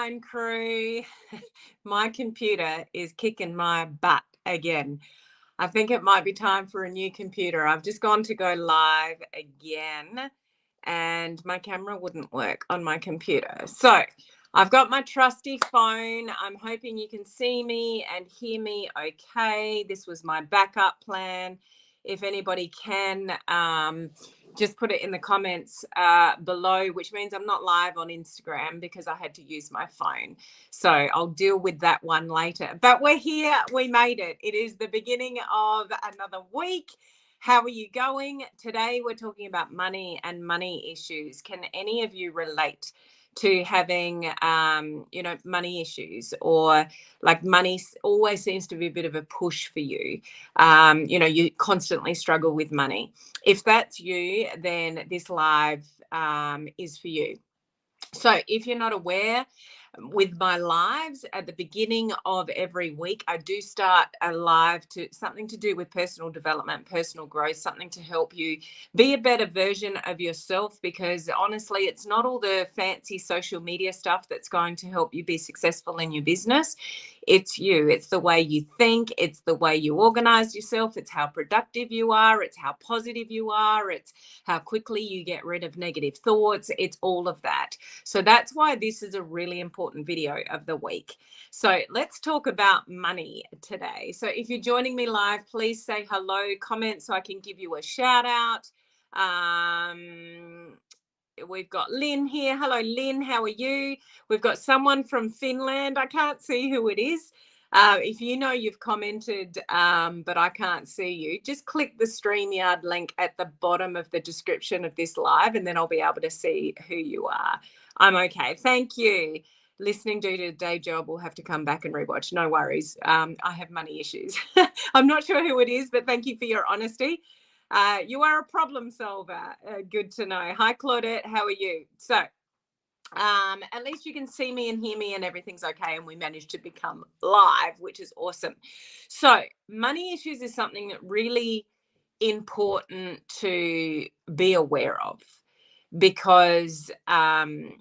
Mastermind crew. My computer is kicking my butt again. I think it might be time for a new computer. I've just gone to go live again and my camera wouldn't work on my computer. So I've got my trusty phone. I'm hoping you can see me and hear me okay. This was my backup plan. If anybody can, just put it in the comments below, which means I'm not live on Instagram because I had to use my phone. So I'll deal with that one later. But we're here. We made it. It is the beginning of another week. How are you going? Today we're talking about money and money issues. Can any of you relate to having money issues, or like money always seems to be a bit of a push for you? You constantly struggle with money. If that's you, then this live is for you. So if you're not aware, with my lives at the beginning of every week, I do start a live to something to do with personal development, personal growth, something to help you be a better version of yourself, because honestly, it's not all the fancy social media stuff that's going to help you be successful in your business. It's you. It's the way you think. It's the way you organize yourself. It's how productive you are. It's how positive you are. It's how quickly you get rid of negative thoughts. It's all of that. So that's why this is a really important video of the week. So let's talk about money today. So if you're joining me live, please say hello, comment so I can give you a shout out. We've got Lynn here. Hello, Lynn. How are you? We've got someone from Finland. I can't see who it is. If you know you've commented, but I can't see you, just click the StreamYard link at the bottom of the description of this live, and then I'll be able to see who you are. I'm okay. Thank you. Listening due to a day job, will have to come back and rewatch. No worries. I have money issues. I'm not sure who it is, but thank you for your honesty. You are a problem solver. Good to know. Hi, Claudette. How are you? So at least you can see me and hear me and everything's okay, and we managed to become live, which is awesome. So money issues is something that really important to be aware of, because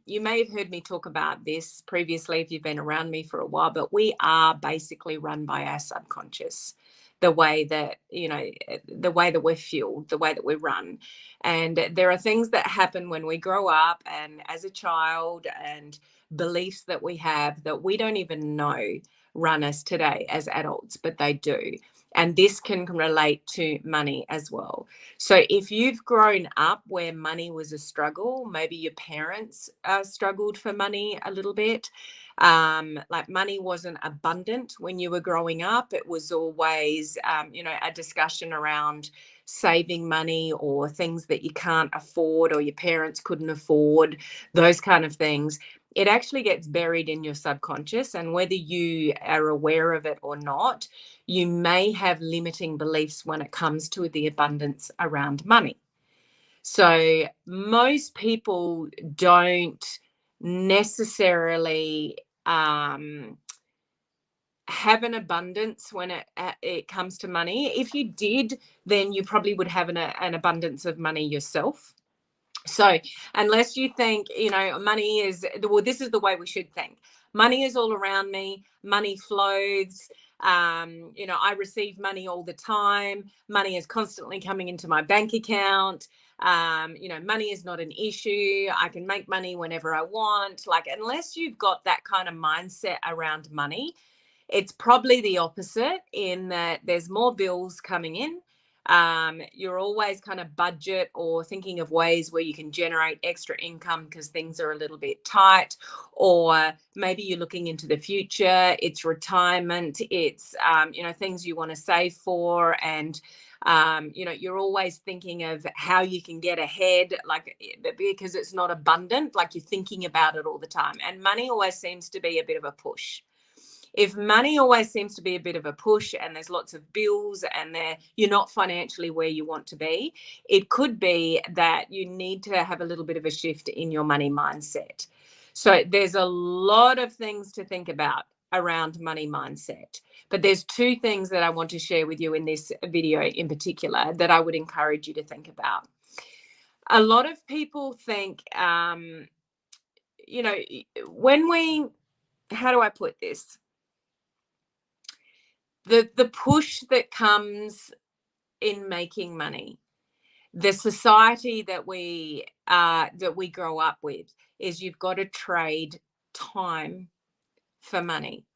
you may have heard me talk about this previously if you've been around me for a while, but we are basically run by our subconscious, the way that we're fueled, the way that we run. And there are things that happen when we grow up and as a child, and beliefs that we have that we don't even know run us today as adults, but they do. And this can relate to money as well. So if you've grown up where money was a struggle, maybe your parents struggled for money a little bit, like money wasn't abundant when you were growing up. It was always, a discussion around saving money, or things that you can't afford or your parents couldn't afford, those kind of things. It actually gets buried in your subconscious, and whether you are aware of it or not, you may have limiting beliefs when it comes to the abundance around money. So most people don't necessarily have an abundance when it comes to money. If you did, then you probably would have an abundance of money yourself. So unless you think, money is, well, this is the way we should think. Money is all around me. Money flows. I receive money all the time. Money is constantly coming into my bank account. Money is not an issue. I can make money whenever I want. Like, unless you've got that kind of mindset around money, it's probably the opposite, in that there's more bills coming in. You're always kind of budget or thinking of ways where you can generate extra income because things are a little bit tight, or maybe you're looking into the future. It's retirement. It's, things you want to save for. And, you're always thinking of how you can get ahead, like, because it's not abundant, like you're thinking about it all the time. And money always seems to be a bit of a push. If money always seems to be a bit of a push, and there's lots of bills, and you're not financially where you want to be, it could be that you need to have a little bit of a shift in your money mindset. So there's a lot of things to think about around money mindset. But there's two things that I want to share with you in this video in particular that I would encourage you to think about. A lot of people think, when we how do I put this? The push that comes in making money, the society that we grow up with, is you've got to trade time for money.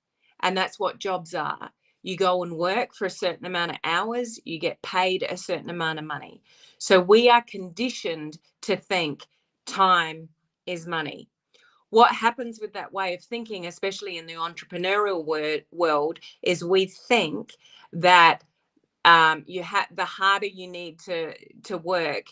And that's what jobs are. You go and work for a certain amount of hours, you get paid a certain amount of money. So we are conditioned to think time is money. What happens with that way of thinking, especially in the entrepreneurial world, is we think that the harder you need to work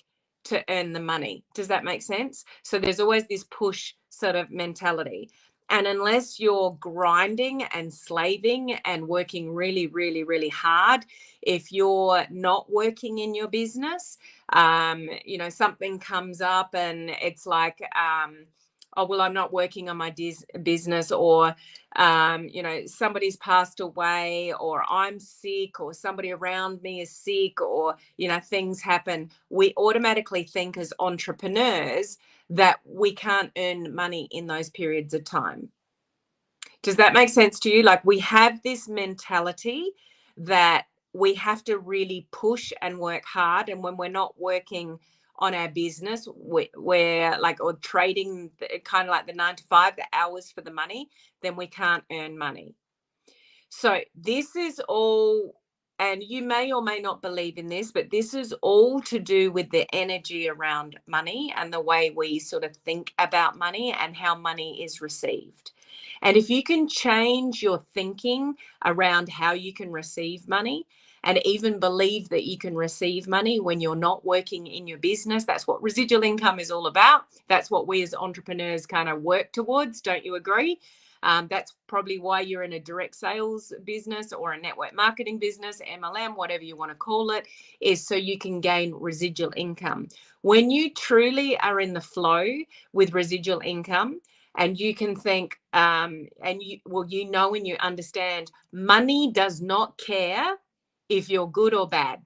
to earn the money. Does that make sense? So there's always this push sort of mentality. And unless you're grinding and slaving and working really, really, really hard, if you're not working in your business, something comes up and it's like, oh, well, I'm not working on my business, or, somebody's passed away, or I'm sick, or somebody around me is sick, or, things happen. We automatically think as entrepreneurs that we can't earn money in those periods of time. Does that make sense to you? Like, we have this mentality that we have to really push and work hard. And when we're not working on our business, we're like, or trading kind of like the 9 to 5, the hours for the money, then we can't earn money. So this is all, and you may or may not believe in this, but this is all to do with the energy around money and the way we sort of think about money and how money is received. And if you can change your thinking around how you can receive money, and even believe that you can receive money when you're not working in your business, that's what residual income is all about. That's what we as entrepreneurs kind of work towards. Don't you agree? That's probably why you're in a direct sales business or a network marketing business, MLM, whatever you want to call it, is so you can gain residual income. When you truly are in the flow with residual income, and you can think, and you and you understand, money does not care if you're good or bad.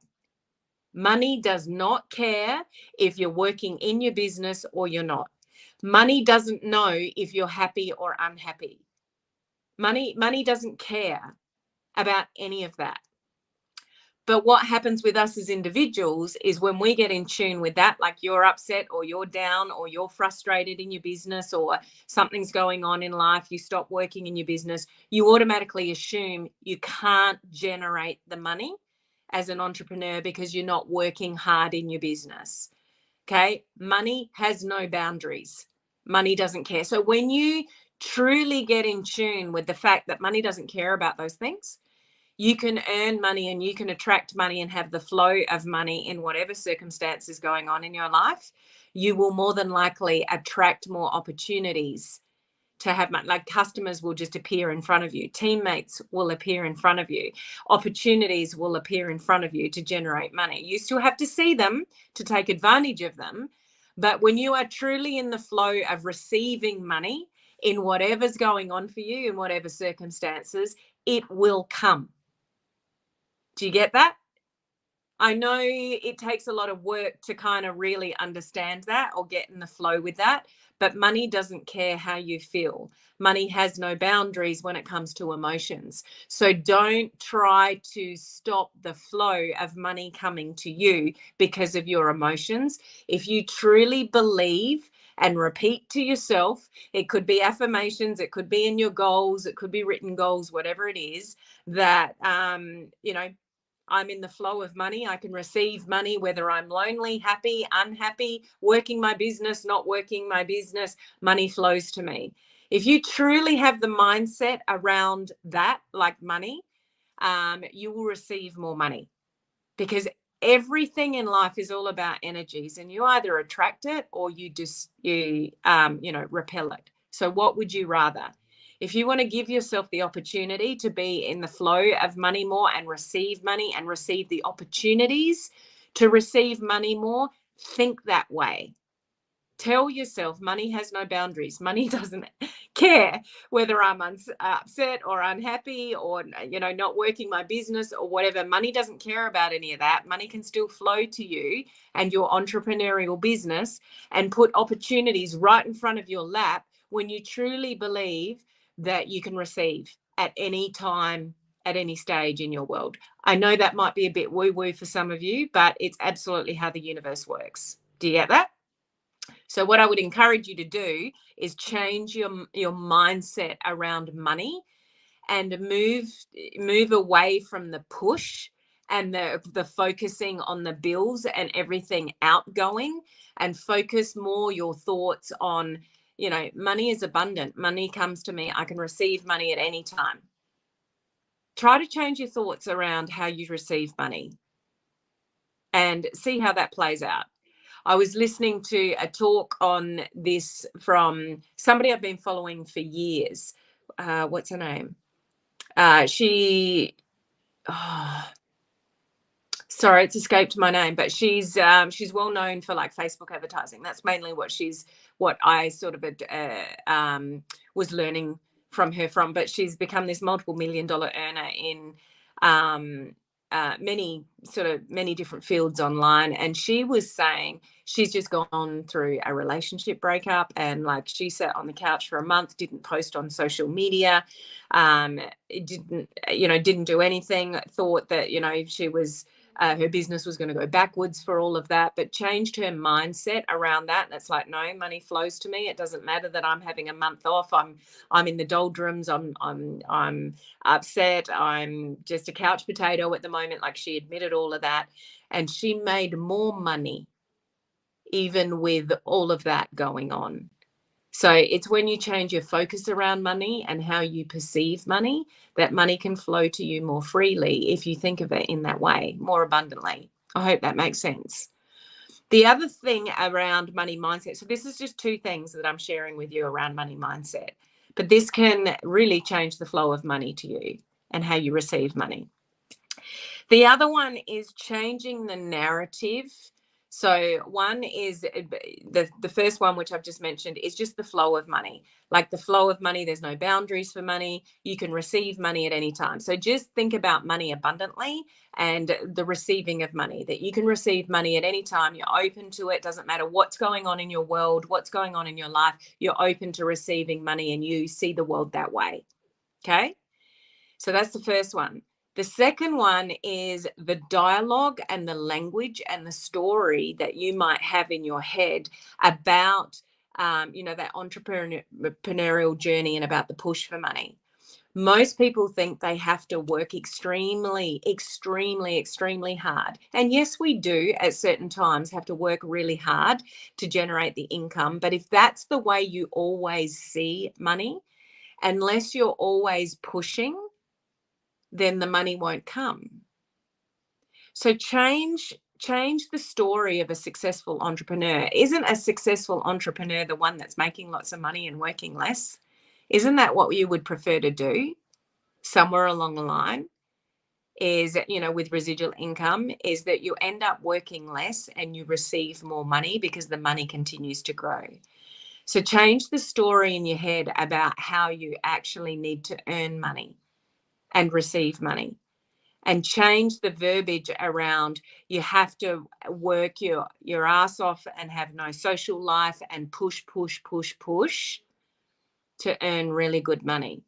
Money does not care if you're working in your business or you're not. Money doesn't know if you're happy or unhappy. Money doesn't care about any of that. But what happens with us as individuals is when we get in tune with that, like you're upset or you're down or you're frustrated in your business or something's going on in life, you stop working in your business, you automatically assume you can't generate the money as an entrepreneur because you're not working hard in your business. Okay. Money has no boundaries. Money doesn't care. So when you truly get in tune with the fact that money doesn't care about those things, you can earn money and you can attract money and have the flow of money in whatever circumstance is going on in your life. You will more than likely attract more opportunities to have money. Like, customers will just appear in front of you. Teammates will appear in front of you. Opportunities will appear in front of you to generate money. You still have to see them to take advantage of them. But when you are truly in the flow of receiving money in whatever's going on for you, in whatever circumstances, it will come. Do you get that? I know it takes a lot of work to kind of really understand that or get in the flow with that, but money doesn't care how you feel. Money has no boundaries when it comes to emotions. So don't try to stop the flow of money coming to you because of your emotions. If you truly believe and repeat to yourself, it could be affirmations, it could be in your goals, it could be written goals, whatever it is, that, I'm in the flow of money. I can receive money whether I'm lonely, happy, unhappy, working my business, not working my business. Money flows to me. If you truly have the mindset around that, like money, you will receive more money, because everything in life is all about energies, and you either attract it or you repel it. So what would you rather? If you want to give yourself the opportunity to be in the flow of money more and receive the opportunities to receive money more, think that way. Tell yourself money has no boundaries. Money doesn't care whether I'm upset or unhappy or, not working my business or whatever. Money doesn't care about any of that. Money can still flow to you and your entrepreneurial business and put opportunities right in front of your lap when you truly believe that you can receive at any time, at any stage in your world. I know that might be a bit woo-woo for some of you, but it's absolutely how the universe works. Do you get that? So what I would encourage you to do is change your mindset around money and move away from the push and the focusing on the bills and everything outgoing, and focus more your thoughts on, money is abundant. Money comes to me. I can receive money at any time. Try to change your thoughts around how you receive money and see how that plays out. I was listening to a talk on this from somebody I've been following for years. What's her name? Sorry, it's escaped my name, but she's well known for like Facebook advertising. That's mainly what I sort of was learning from her from. But she's become this multiple $1 million earner in many different fields online. And she was saying she's just gone through a relationship breakup, and like she sat on the couch for a month, didn't post on social media, didn't do anything, thought that, she was her business was going to go backwards for all of that, but changed her mindset around that. And it's like, no, money flows to me. It doesn't matter that I'm having a month off. I'm in the doldrums. I'm upset. I'm just a couch potato at the moment. Like, she admitted all of that, and she made more money even with all of that going on. So it's when you change your focus around money and how you perceive money, that money can flow to you more freely if you think of it in that way, more abundantly. I hope that makes sense. The other thing around money mindset, so this is just two things that I'm sharing with you around money mindset, but this can really change the flow of money to you and how you receive money. The other one is changing the narrative. So one is the first one, which I've just mentioned, is just the flow of money. Like the flow of money, there's no boundaries for money. You can receive money at any time. So just think about money abundantly and the receiving of money, that you can receive money at any time. You're open to it. Doesn't matter what's going on in your world, what's going on in your life. You're open to receiving money and you see the world that way. Okay? So that's the first one. The second one is the dialogue and the language and the story that you might have in your head about, that entrepreneurial journey and about the push for money. Most people think they have to work extremely, extremely, extremely hard. And yes, we do at certain times have to work really hard to generate the income. But if that's the way you always see money, unless you're always pushing, then the money won't come. So change the story of a successful entrepreneur. Isn't a successful entrepreneur the one that's making lots of money and working less? Isn't that what you would prefer to do somewhere along the line? Is, with residual income, is that you end up working less and you receive more money because the money continues to grow. So change the story in your head about how you actually need to earn money and receive money, and change the verbiage around you have to work your ass off and have no social life and push to earn really good money.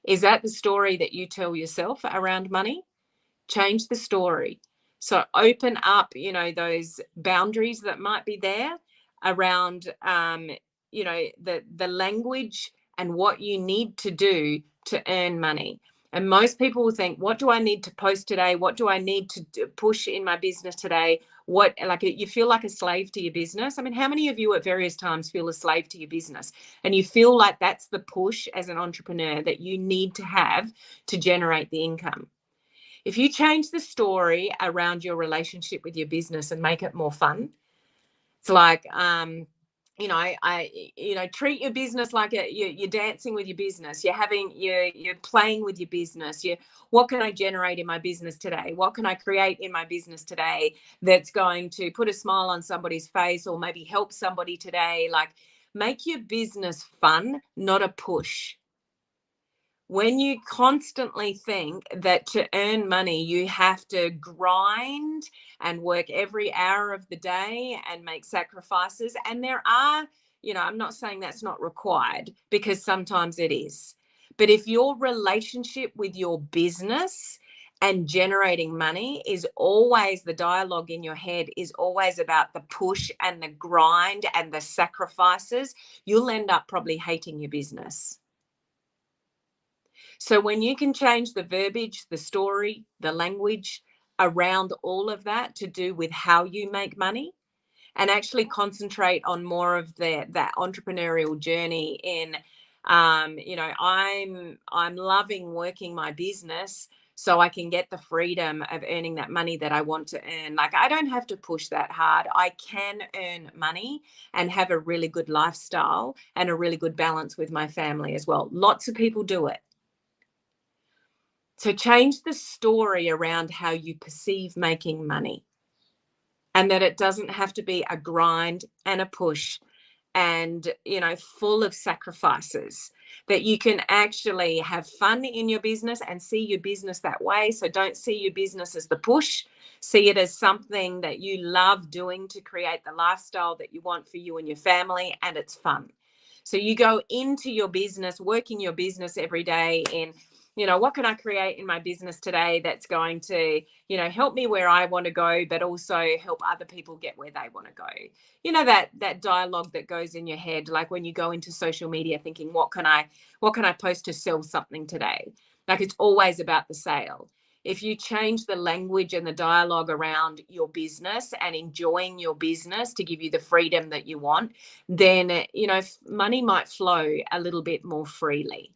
Is that the story that you tell yourself around money? Change the story. So open up, those boundaries that might be there around, the language and what you need to do to earn money. And most people will think, what do I need to post today? What do I need to push in my business today? You feel like a slave to your business. I mean, how many of you at various times feel a slave to your business? And you feel like that's the push as an entrepreneur that you need to have to generate the income. If you change the story around your relationship with your business and make it more fun, it's like, treat your business like you're dancing with your business. You're playing with your business. What can I generate in my business today? What can I create in my business today that's going to put a smile on somebody's face or maybe help somebody today? Like, make your business fun, not a push. When you constantly think that to earn money, you have to grind and work every hour of the day and make sacrifices, and there are, I'm not saying that's not required, because sometimes it is. But if your relationship with your business and generating money is always, the dialogue in your head is always about the push and the grind and the sacrifices, you'll end up probably hating your business. So when you can change the verbiage, the story, the language around all of that to do with how you make money, and actually concentrate on more of that entrepreneurial journey in, I'm loving working my business so I can get the freedom of earning that money that I want to earn. Like, I don't have to push that hard. I can earn money and have a really good lifestyle and a really good balance with my family as well. Lots of people do it. So change the story around how you perceive making money, and that it doesn't have to be a grind and a push and, full of sacrifices, that you can actually have fun in your business and see your business that way. So don't see your business as the push. See it as something that you love doing to create the lifestyle that you want for you and your family, and it's fun. So you go into your business, working your business every day in, what can I create in my business today that's going to, help me where I want to go, but also help other people get where they want to go. That dialogue that goes in your head, like when you go into social media thinking, what can I post to sell something today? Like, it's always about the sale. If you change the language and the dialogue around your business and enjoying your business to give you the freedom that you want, then, money might flow a little bit more freely.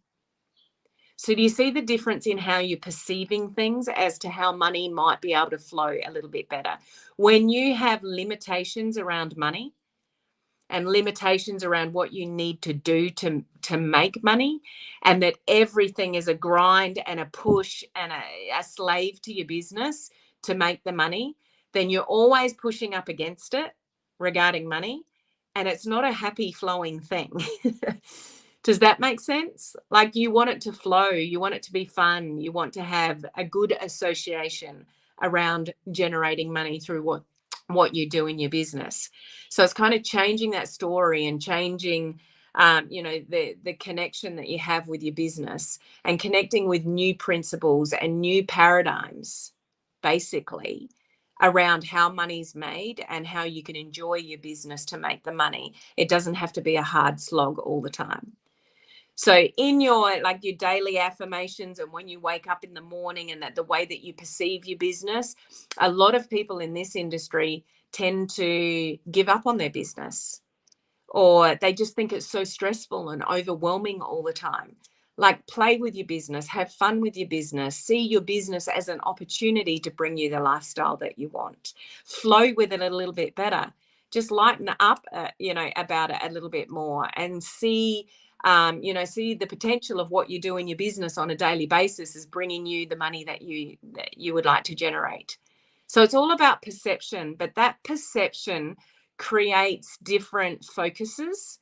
So do you see the difference in how you're perceiving things as to how money might be able to flow a little bit better? When you have limitations around money and limitations around what you need to do to make money, and that everything is a grind and a push and a slave to your business to make the money, then you're always pushing up against it regarding money, and it's not a happy flowing thing. Does that make sense? Like, you want it to flow, you want it to be fun, you want to have a good association around generating money through what you do in your business. So it's kind of changing that story and changing, the connection that you have with your business, and connecting with new principles and new paradigms, basically, around how money's made and how you can enjoy your business to make the money. It doesn't have to be a hard slog all the time. So in your daily affirmations, and when you wake up in the morning, and that the way that you perceive your business, a lot of people in this industry tend to give up on their business, or they just think it's so stressful and overwhelming all the time. Like, play with your business, have fun with your business, see your business as an opportunity to bring you the lifestyle that you want. Flow with it a little bit better. Just lighten up, about it a little bit more, and see the potential of what you do in your business on a daily basis is bringing you the money that you would like to generate. So it's all about perception, but that perception creates different focuses,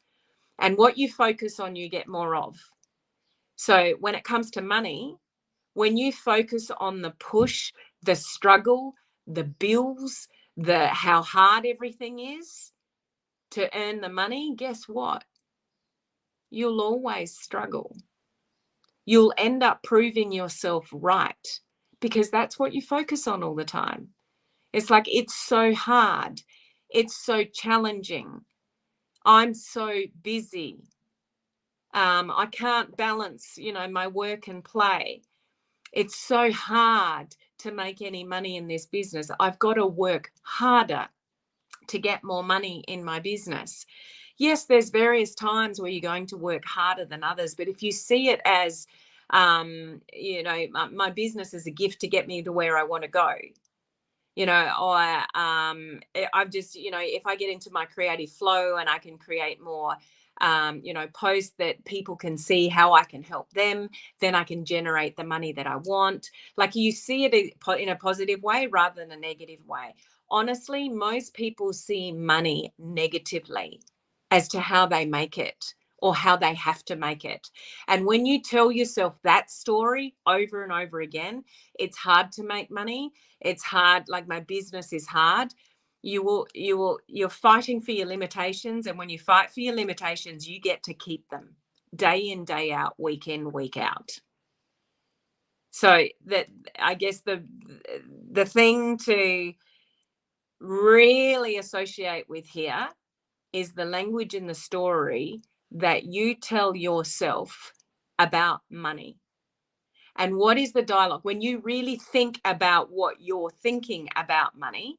and what you focus on, you get more of. So when it comes to money, when you focus on the push, the struggle, the bills, how hard everything is to earn the money, guess what? You'll always struggle. You'll end up proving yourself right, because that's what you focus on all the time. It's like, it's so hard. It's so challenging. I'm so busy. I can't balance, my work and play. It's so hard to make any money in this business. I've got to work harder to get more money in my business. Yes, there's various times where you're going to work harder than others, but if you see it as, my business is a gift to get me to where I want to go, or I've just, if I get into my creative flow and I can create more, posts that people can see how I can help them, then I can generate the money that I want. Like, you see it in a positive way rather than a negative way. Honestly, most people see money negatively as to how they make it or how they have to make it. And when you tell yourself that story over and over again, it's hard to make money. It's hard. Like, my business is hard. You're fighting for your limitations. And when you fight for your limitations, you get to keep them. day in, day out, week in, week out. So that, I guess the thing to really associate with here is the language in the story that you tell yourself about money. And what is the dialogue? When you really think about what you're thinking about money,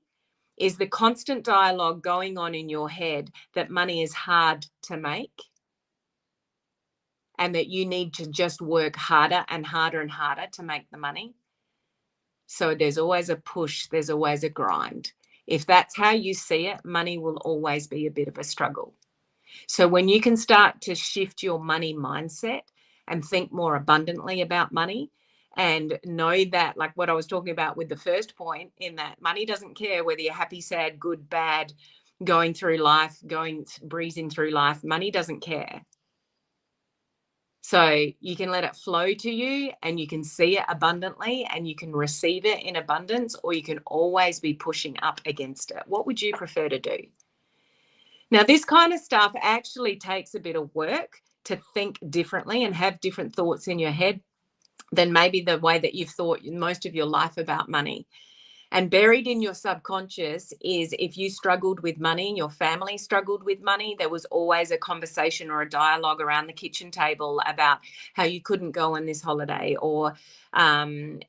is the constant dialogue going on in your head that money is hard to make and that you need to just work harder and harder and harder to make the money. So there's always a push, there's always a grind. If that's how you see it, money will always be a bit of a struggle. So when you can start to shift your money mindset and think more abundantly about money, and know that, like what I was talking about with the first point, in that money doesn't care whether you're happy, sad, good, bad, going through life, breezing through life. Money doesn't care. So you can let it flow to you and you can see it abundantly and you can receive it in abundance, or you can always be pushing up against it. What would you prefer to do? Now, this kind of stuff actually takes a bit of work to think differently and have different thoughts in your head than maybe the way that you've thought most of your life about money. And buried in your subconscious is, if you struggled with money, your family struggled with money, there was always a conversation or a dialogue around the kitchen table about how you couldn't go on this holiday, or, you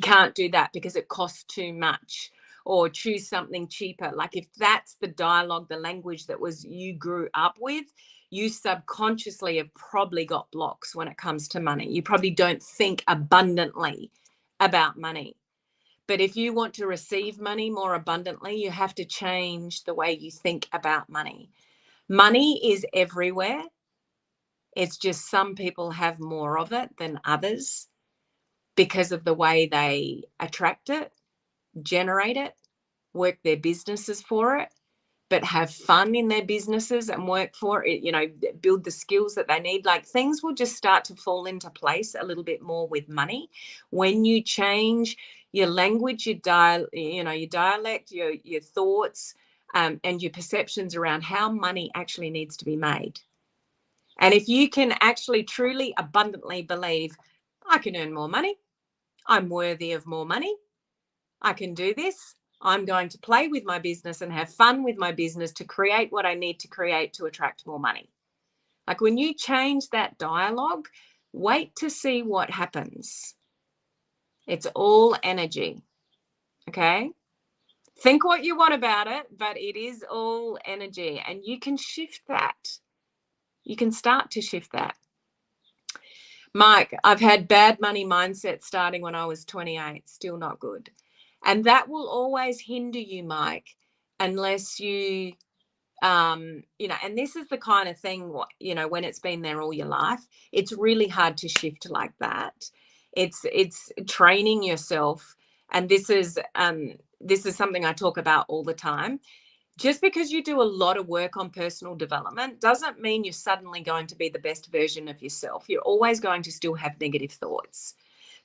can't do that because it costs too much, or choose something cheaper. Like, if that's the dialogue, the language that was you grew up with, you subconsciously have probably got blocks when it comes to money. You probably don't think abundantly about money. But if you want to receive money more abundantly, you have to change the way you think about money. Money is everywhere. It's just some people have more of it than others because of the way they attract it, generate it, work their businesses for it, but have fun in their businesses and work for it, build the skills that they need. Like, things will just start to fall into place a little bit more with money when you change your language, your dialect, your thoughts, and your perceptions around how money actually needs to be made. And if you can actually truly abundantly believe, I can earn more money, I'm worthy of more money, I can do this, I'm going to play with my business and have fun with my business to create what I need to create to attract more money. Like, when you change that dialogue, wait to see what happens. It's all energy. Okay? Think what you want about it, but it is all energy, and you can shift that. You can start to shift that. Mike, I've had bad money mindset starting when I was 28, still not good. And that will always hinder you, Mike, unless you, and this is the kind of thing, when it's been there all your life, it's really hard to shift like that. It's training yourself. And this is something I talk about all the time. Just because you do a lot of work on personal development doesn't mean you're suddenly going to be the best version of yourself. You're always going to still have negative thoughts.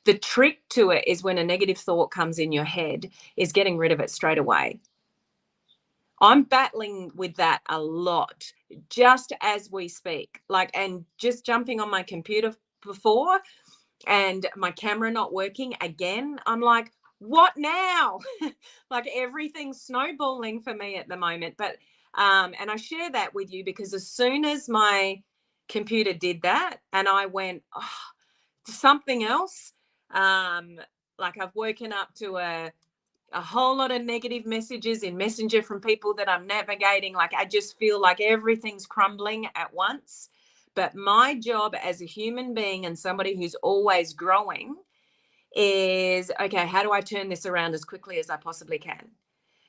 The trick to it is, when a negative thought comes in your head, is getting rid of it straight away. I'm battling with that a lot just as we speak. And just jumping on my computer before and my camera not working again, I'm like, what now? Like, everything's snowballing for me at the moment. But and I share that with you because as soon as my computer did that and I went, something else, I've woken up to a whole lot of negative messages in Messenger from people that I'm navigating. I just feel like everything's crumbling at once. But my job as a human being and somebody who's always growing is, okay, how do I turn this around as quickly as I possibly can?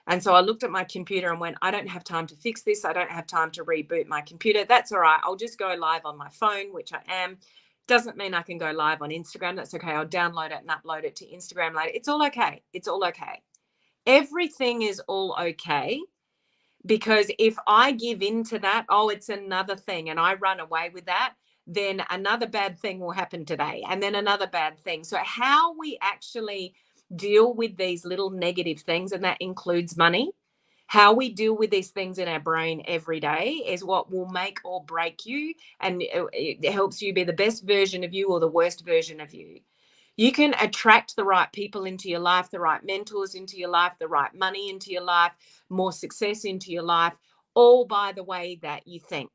And so I looked at my computer and went, I don't have time to fix this. I don't have time to reboot my computer. That's all right. I'll just go live on my phone, which I am. Doesn't mean I can go live on Instagram. That's okay. I'll download it and upload it to Instagram later. It's all okay. It's all okay. Everything is all okay, because if I give in to that, it's another thing, and I run away with that, then another bad thing will happen today, and then another bad thing. So how we actually deal with these little negative things, and that includes money, How we deal with these things in our brain every day is what will make or break you, and it helps you be the best version of you or the worst version of you. You can attract the right people into your life, the right mentors into your life, the right money into your life, more success into your life, all by the way that you think.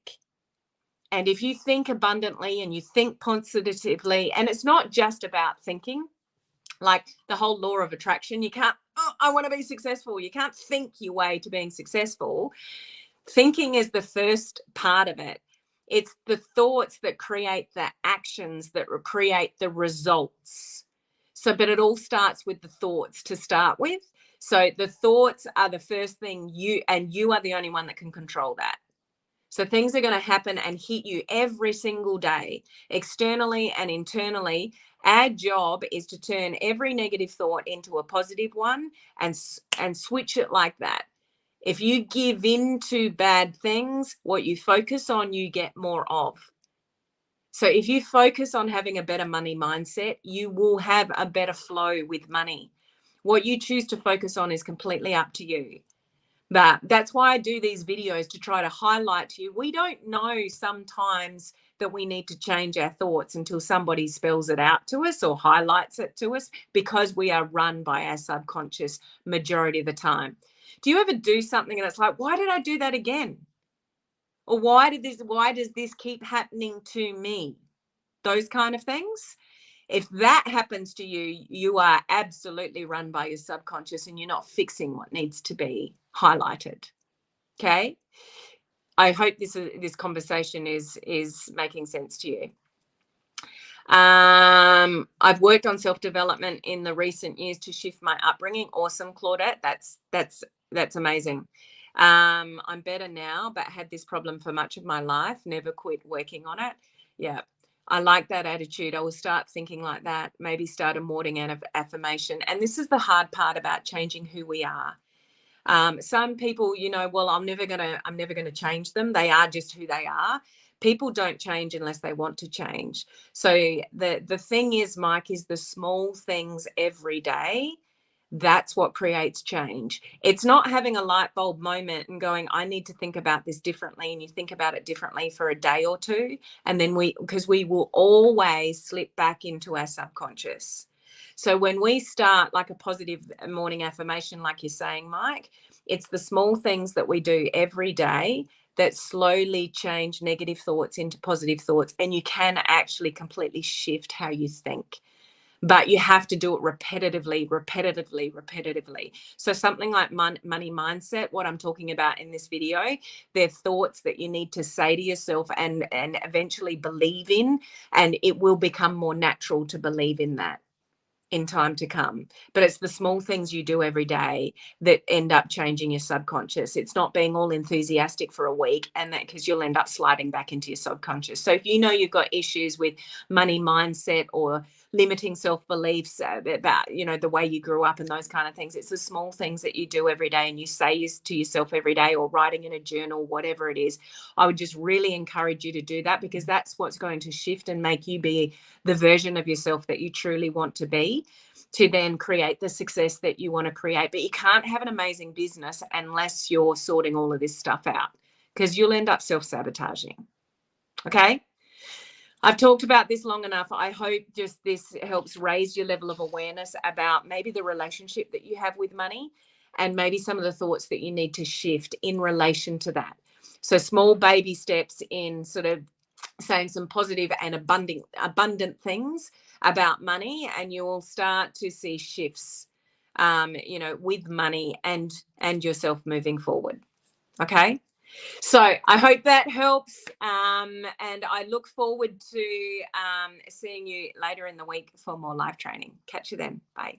And if you think abundantly and you think positively, and it's not just about thinking, like the whole law of attraction, you can't, oh, I want to be successful. You can't think your way to being successful. Thinking is the first part of it. It's the thoughts that create the actions that create the results. So, but it all starts with the thoughts to start with. So the thoughts are the first thing you are the only one that can control that. So things are going to happen and hit you every single day, externally and internally. Our job is to turn every negative thought into a positive one and switch it like that. If you give in to bad things, what you focus on, you get more of. So if you focus on having a better money mindset, you will have a better flow with money. What you choose to focus on is completely up to you. But that's why I do these videos, to try to highlight to you. We don't know sometimes that we need to change our thoughts until somebody spells it out to us or highlights it to us, because we are run by our subconscious majority of the time. Do you ever do something and it's like, why did I do that again? Or why does this keep happening to me? Those kind of things. If that happens to you, you are absolutely run by your subconscious and you're not fixing what needs to be highlighted. Okay. I hope this conversation is making sense to you. I've worked on self-development in the recent years to shift my upbringing. Awesome, Claudette. That's amazing. I'm better now, but had this problem for much of my life. Never quit working on it. Yeah. I like that attitude. I will start thinking like that. Maybe start a morning affirmation. And this is the hard part about changing who we are. Some people, well, I'm never gonna change them. They are just who they are. People don't change unless they want to change. So the thing is, Mike, is the small things every day. That's what creates change. It's not having a light bulb moment and going, I need to think about this differently. And you think about it differently for a day or two. And then because we will always slip back into our subconscious. So when we start like a positive morning affirmation, like you're saying, Mike, it's the small things that we do every day that slowly change negative thoughts into positive thoughts. And you can actually completely shift how you think. But you have to do it repetitively. So something like money mindset, what I'm talking about in this video, they're thoughts that you need to say to yourself and eventually believe in, and it will become more natural to believe in that in time to come. But it's the small things you do every day that end up changing your subconscious. It's not being all enthusiastic for a week, and that, because you'll end up sliding back into your subconscious. So if you know you've got issues with money mindset or limiting self-beliefs about the way you grew up and those kind of things, it's the small things that you do every day and you say to yourself every day, or writing in a journal, whatever it is. I would just really encourage you to do that, because that's what's going to shift and make you be the version of yourself that you truly want to be, to then create the success that you want to create. But you can't have an amazing business unless you're sorting all of this stuff out, because you'll end up self-sabotaging. Okay. I've talked about this long enough. I hope just this helps raise your level of awareness about maybe the relationship that you have with money, and maybe some of the thoughts that you need to shift in relation to that. So small baby steps in sort of saying some positive and abundant things about money, and you will start to see shifts, with money and yourself moving forward. Okay. So I hope that helps. And I look forward to seeing you later in the week for more live training. Catch you then. Bye.